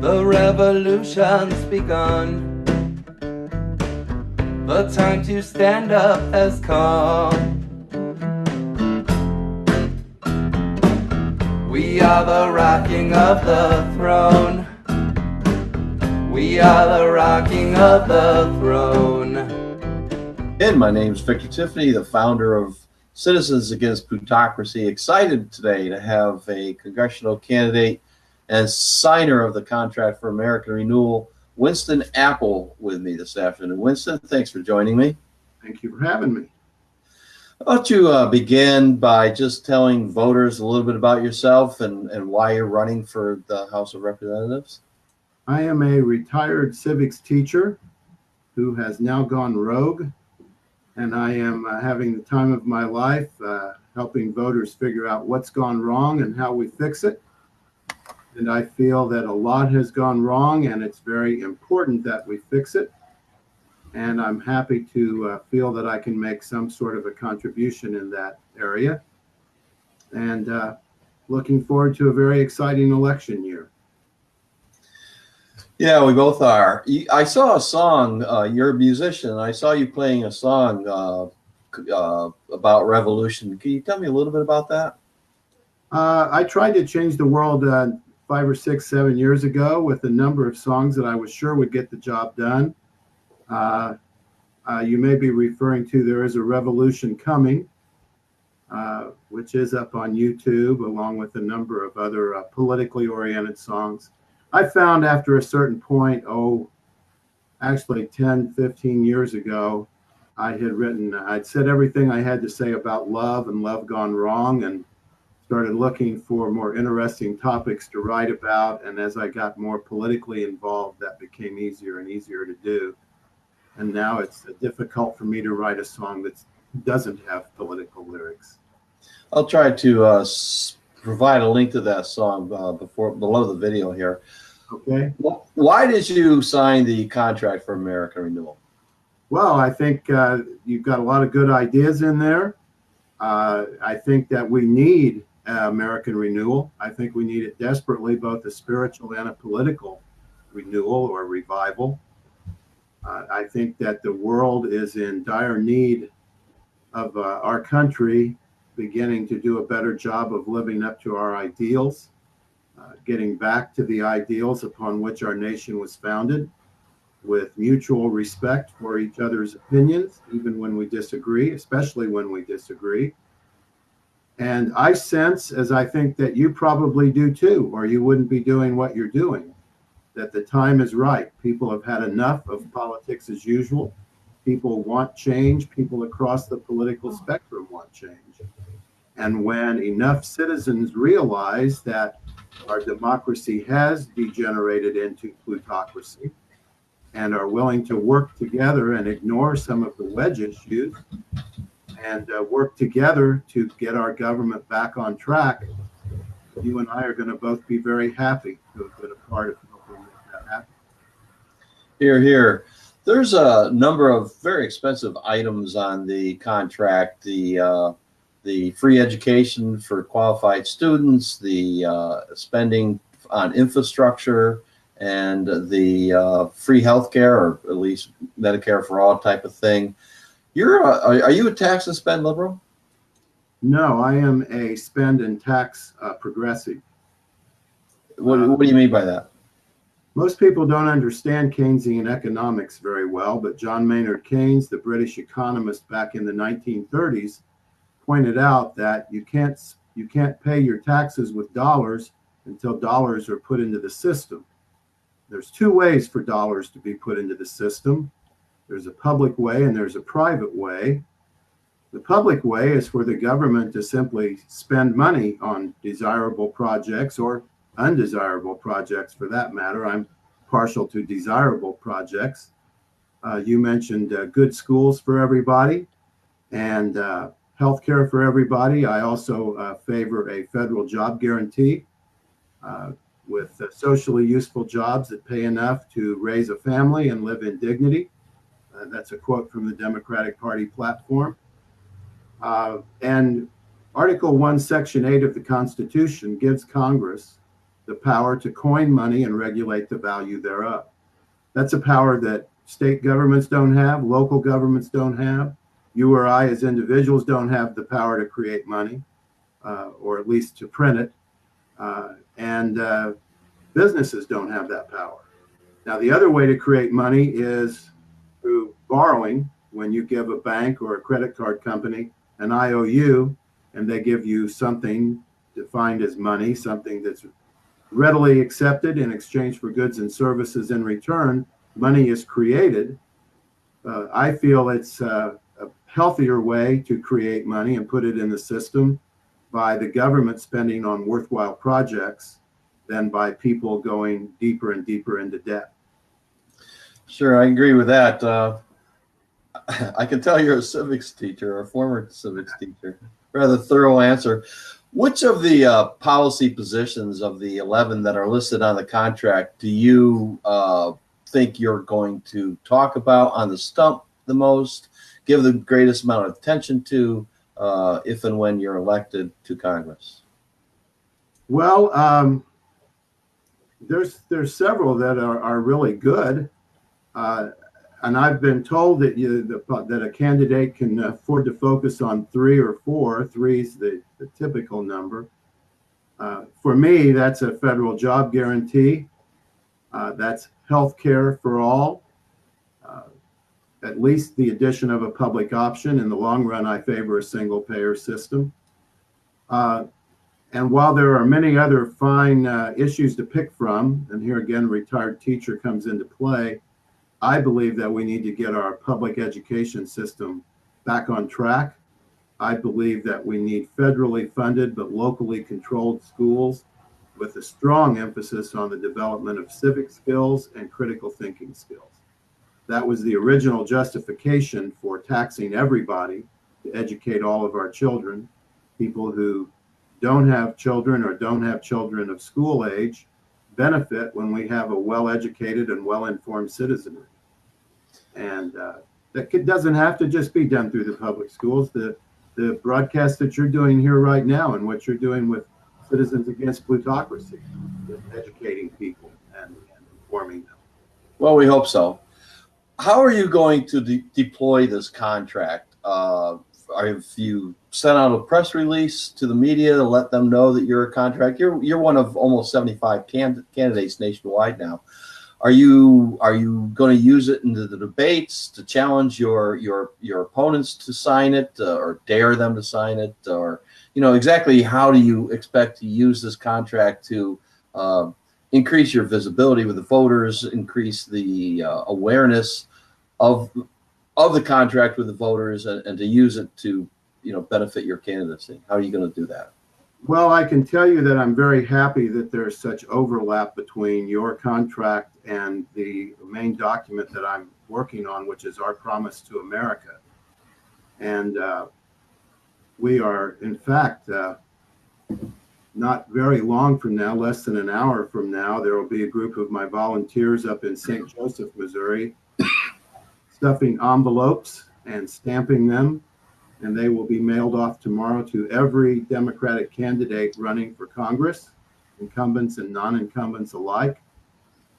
The revolution's begun. The time to stand up has come. We are the rocking of the throne. We are the rocking of the throne. And my name is Victor Tiffany, the founder of Citizens Against Plutocracy. Excited today to have a congressional candidate and signer of the Contract for American Renewal, Winston Apple, with me this afternoon. Winston, thanks for joining me. Thank you for having me. Why don't you begin by just telling voters a little bit about yourself and why you're running for the House of Representatives? I am a retired civics teacher who has now gone rogue, and I am having the time of my life helping voters figure out what's gone wrong and how we fix it. And I feel that a lot has gone wrong, and it's very important that we fix it. And I'm happy to feel that I can make some sort of a contribution in that area. And looking forward to a very exciting election year. Yeah, we both are. I saw a song, you're a musician. I saw you playing a song about revolution. Can you tell me a little bit about that? I tried to change the world 5 or 6, 7 years ago with a number of songs that I was sure would get the job done. You may be referring to There Is a Revolution Coming, which is up on YouTube, along with a number of other politically oriented songs. I found after a certain point, actually 10, 15 years ago, I'd said everything I had to say about love and love gone wrong, and started looking for more interesting topics to write about. And as I got more politically involved, that became easier and easier to do. And now it's difficult for me to write a song that doesn't have political lyrics. I'll try to provide a link to that song below the video here. Okay. Why did you sign the Contract for American Renewal? Well, I think you've got a lot of good ideas in there. I think that we need American renewal. I think we need it desperately, both a spiritual and a political renewal or revival. I think that the world is in dire need of our country beginning to do a better job of living up to our ideals, getting back to the ideals upon which our nation was founded, with mutual respect for each other's opinions, even when we disagree, especially when we disagree. And I sense, as I think that you probably do too, or you wouldn't be doing what you're doing, that the time is right. People have had enough of politics as usual. People want change. People across the political spectrum want change. And when enough citizens realize that our democracy has degenerated into plutocracy and are willing to work together and ignore some of the wedge issues and work together to get our government back on track, you and I are going to both be very happy to have been a part of helping make that happen. Here, here. There's a number of very expensive items on the contract. The free education for qualified students, the spending on infrastructure, and the free health care, or at least Medicare for all type of thing. Are you a tax and spend liberal? No, I am a spend and tax progressive. What do you mean by that? Most people don't understand Keynesian economics very well, but John Maynard Keynes, the British economist back in the 1930s, pointed out that you can't pay your taxes with dollars until dollars are put into the system. There's two ways for dollars to be put into the system. There's a public way and there's a private way. The public way is for the government to simply spend money on desirable projects, or undesirable projects for that matter. I'm partial to desirable projects. You mentioned good schools for everybody and health care for everybody. I also favor a federal job guarantee with socially useful jobs that pay enough to raise a family and live in dignity. That's a quote from the Democratic Party platform. And Article 1, Section 8 of the Constitution gives Congress the power to coin money and regulate the value thereof. That's a power that state governments don't have, local governments don't have. You or I as individuals don't have the power to create money, or at least to print it. And businesses don't have that power. Now, the other way to create money is through borrowing. When you give a bank or a credit card company an IOU and they give you something defined as money, something that's readily accepted in exchange for goods and services in return, money is created. I feel it's a healthier way to create money and put it in the system by the government spending on worthwhile projects than by people going deeper and deeper into debt. Sure, I agree with that. I can tell you're a civics teacher, or a former civics teacher. Rather thorough answer. Which of the policy positions of the 11 that are listed on the contract do you think you're going to talk about on the stump the most, give the greatest amount of attention to, if and when you're elected to Congress? Well, there's several that are really good. And I've been told that that a candidate can afford to focus on 3 or 4. 3 is the typical number. For me, that's a federal job guarantee. That's health care for all. At least the addition of a public option. In the long run, I favor a single payer system. And while there are many other fine issues to pick from, and here again, retired teacher comes into play, I believe that we need to get our public education system back on track. I believe that we need federally funded but locally controlled schools with a strong emphasis on the development of civic skills and critical thinking skills. That was the original justification for taxing everybody to educate all of our children. People who don't have children or don't have children of school age benefit when we have a well-educated and well-informed citizenry. And that doesn't have to just be done through the public schools. The broadcast that you're doing here right now and what you're doing with Citizens Against Plutocracy, is educating people and informing them. Well, we hope so. How are you going to deploy this contract? Have you sent out a press release to the media to let them know that you're a contract? You're one of almost 75 candidates nationwide now. Are you going to use it in the debates to challenge your opponents to sign it, or dare them to sign it, or exactly how do you expect to use this contract to increase your visibility with the voters, increase the awareness of the contract with the voters, and to use it to benefit your candidacy? How are you going to do that? Well, I can tell you that I'm very happy that there's such overlap between your contract and the main document that I'm working on, which is our promise to America. And we are, in fact, not very long from now, less than an hour from now, there will be a group of my volunteers up in St. Joseph, Missouri, stuffing envelopes and stamping them, and they will be mailed off tomorrow to every Democratic candidate running for Congress, incumbents and non-incumbents alike.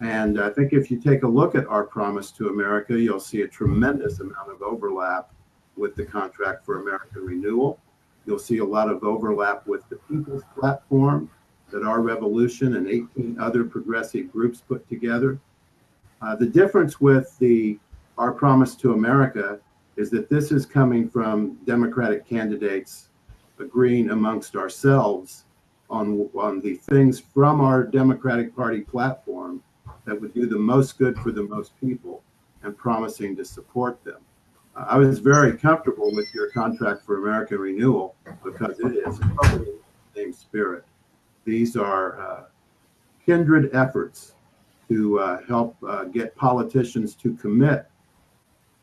And I think if you take a look at our promise to America, you'll see a tremendous amount of overlap with the Contract for American Renewal. You'll see a lot of overlap with the People's Platform that our revolution and 18 other progressive groups put together. The difference with our promise to America is that this is coming from Democratic candidates agreeing amongst ourselves on the things from our Democratic Party platform that would do the most good for the most people and promising to support them. I was very comfortable with your Contract for American Renewal because it is totally the same spirit. These are kindred efforts to help get politicians to commit,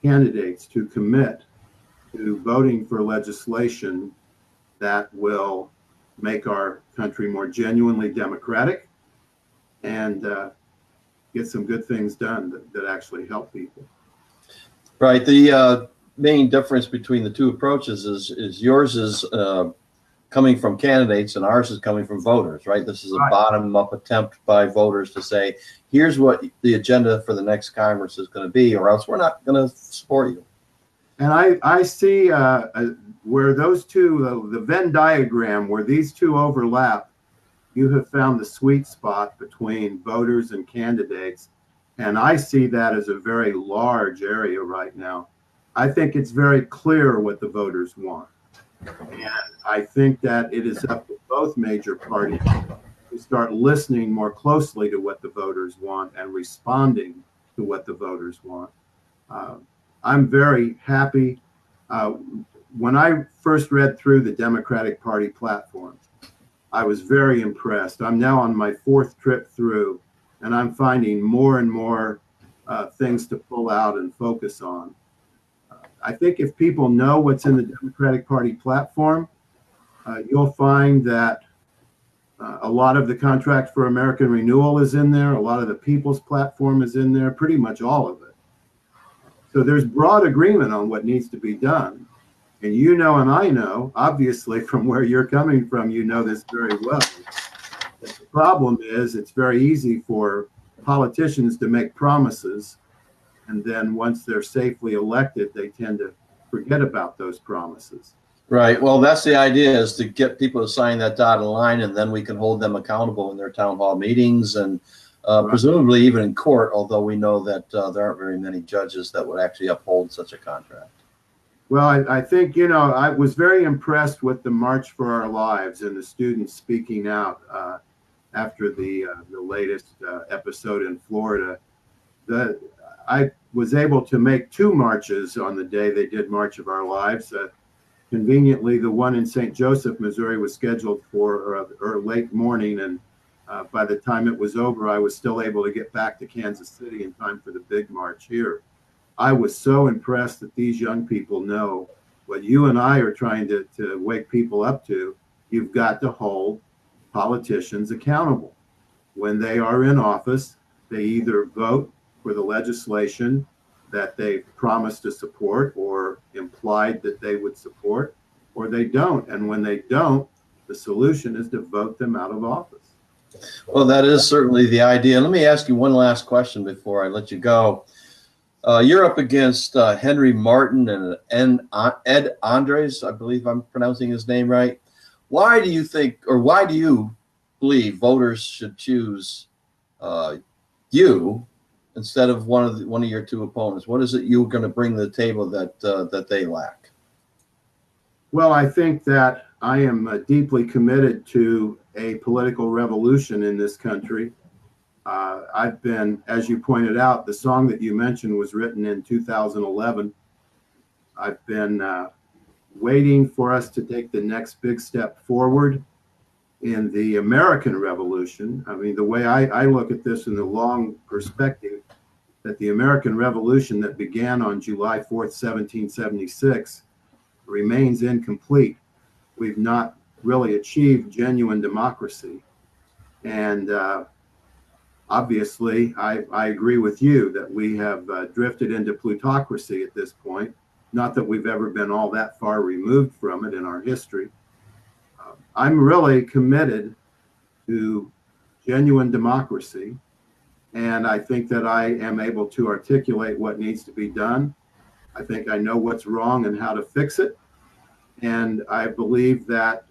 candidates to commit to voting for legislation that will make our country more genuinely democratic and get some good things done that actually help people. Right. The main difference between the two approaches is yours is coming from candidates and ours is coming from voters, right? This is a Right. bottom-up attempt by voters to say, here's what the agenda for the next Congress is going to be, or else we're not going to support you. And I see where those two, the Venn diagram, where these two overlap, you have found the sweet spot between voters and candidates. And I see that as a very large area right now. I think it's very clear what the voters want. And I think that it is up to both major parties to start listening more closely to what the voters want and responding to what the voters want. I'm very happy. When I first read through the Democratic Party platforms, I was very impressed. I'm now on my 4th trip through, and I'm finding more and more things to pull out and focus on. I think if people know what's in the Democratic Party platform, you'll find that a lot of the Contract for American Renewal is in there. A lot of the People's Platform is in there, pretty much all of it. So there's broad agreement on what needs to be done. And you know, and I know, obviously from where you're coming from, you know this very well. The problem is it's very easy for politicians to make promises, and then once they're safely elected, they tend to forget about those promises. Right. Well, that's the idea, is to get people to sign that dotted line, and then we can hold them accountable in their town hall meetings and presumably even in court, although we know that there aren't very many judges that would actually uphold such a contract. Well, I think, you know, I was very impressed with the March for Our Lives and the students speaking out after the latest episode in Florida. I was able to make 2 marches on the day they did March of Our Lives. Conveniently, the one in St. Joseph, Missouri was scheduled for late morning, and by the time it was over, I was still able to get back to Kansas City in time for the big march here. I was so impressed that these young people know what you and I are trying to wake people up to. You've got to hold politicians accountable. When they are in office, they either vote for the legislation that they promised to support or implied that they would support, or they don't. And when they don't, the solution is to vote them out of office. Well, that is certainly the idea. Let me ask you one last question before I let you go. You're up against Henry Martin and Ed Andres, I believe I'm pronouncing his name right. Why do you think, or why do you believe voters should choose you instead of one of your 2 opponents? What is it you're going to bring to the table that they lack? Well, I think that I am deeply committed to a political revolution in this country. I've been, as you pointed out, the song that you mentioned was written in 2011. I've been waiting for us to take the next big step forward in the American Revolution. I mean, the way I look at this in the long perspective, that the American Revolution that began on July 4th, 1776, remains incomplete. We've not really achieved genuine democracy. And obviously, I agree with you that we have drifted into plutocracy at this point. Not that we've ever been all that far removed from it in our history. I'm really committed to genuine democracy, and I think that I am able to articulate what needs to be done. I think I know what's wrong and how to fix it, and I believe that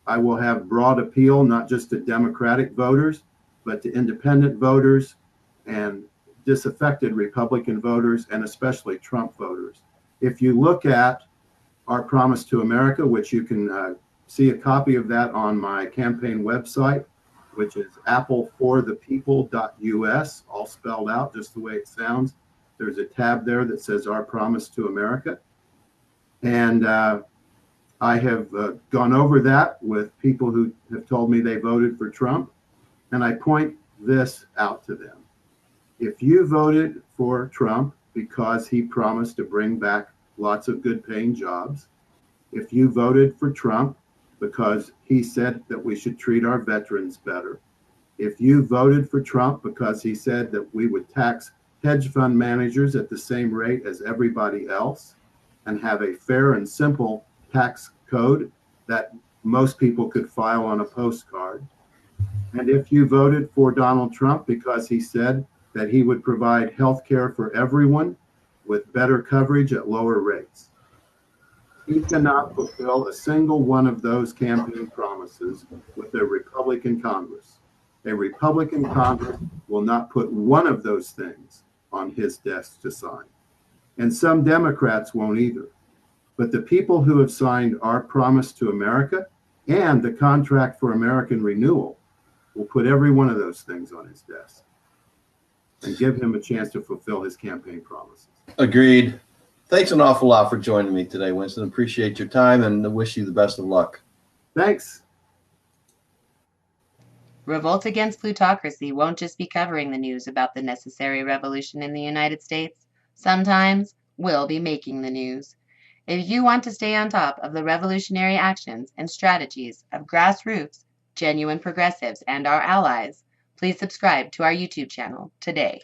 I will have broad appeal, not just to Democratic voters, but to independent voters and disaffected Republican voters, and especially Trump voters. If you look at our Promise to America, which you can see a copy of that on my campaign website, which is appleforthepeople.us, all spelled out just the way it sounds. There's a tab there that says Our Promise to America. And I have gone over that with people who have told me they voted for Trump. And I point this out to them. If you voted for Trump because he promised to bring back lots of good paying jobs, if you voted for Trump because he said that we should treat our veterans better, if you voted for Trump because he said that we would tax hedge fund managers at the same rate as everybody else and have a fair and simple tax code that most people could file on a postcard. And if you voted for Donald Trump because he said that he would provide health care for everyone with better coverage at lower rates, he cannot fulfill a single one of those campaign promises with a Republican Congress. A Republican Congress will not put one of those things on his desk to sign. And some Democrats won't either. But the people who have signed our promise to America and the Contract for American Renewal will put every one of those things on his desk and give him a chance to fulfill his campaign promises. Agreed. Thanks an awful lot for joining me today, Winston. Appreciate your time and wish you the best of luck. Thanks. Revolt Against Plutocracy won't just be covering the news about the necessary revolution in the United States. Sometimes we'll be making the news. If you want to stay on top of the revolutionary actions and strategies of grassroots, genuine progressives, and our allies, please subscribe to our YouTube channel today.